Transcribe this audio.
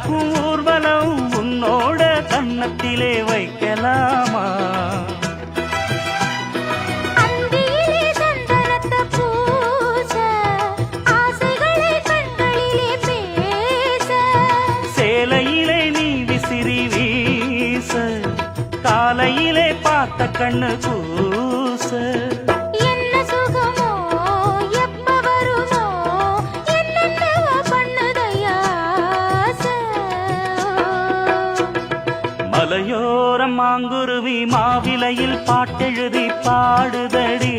நடக்கும் ஊர்வலம் உன்னோட கன்னத்திலே வைக்கலாமா? சேலையிலே நீ விசிறி வீச காலையிலே பார்த்த கண்ணு கூச என்ன சுகமோ எப்ப வருமோ என்னென்னவோ பண்ணுதையா மலையோரம் மாங்குருவி மாவிலையில் பாட்டெழுதி பாடுதடி.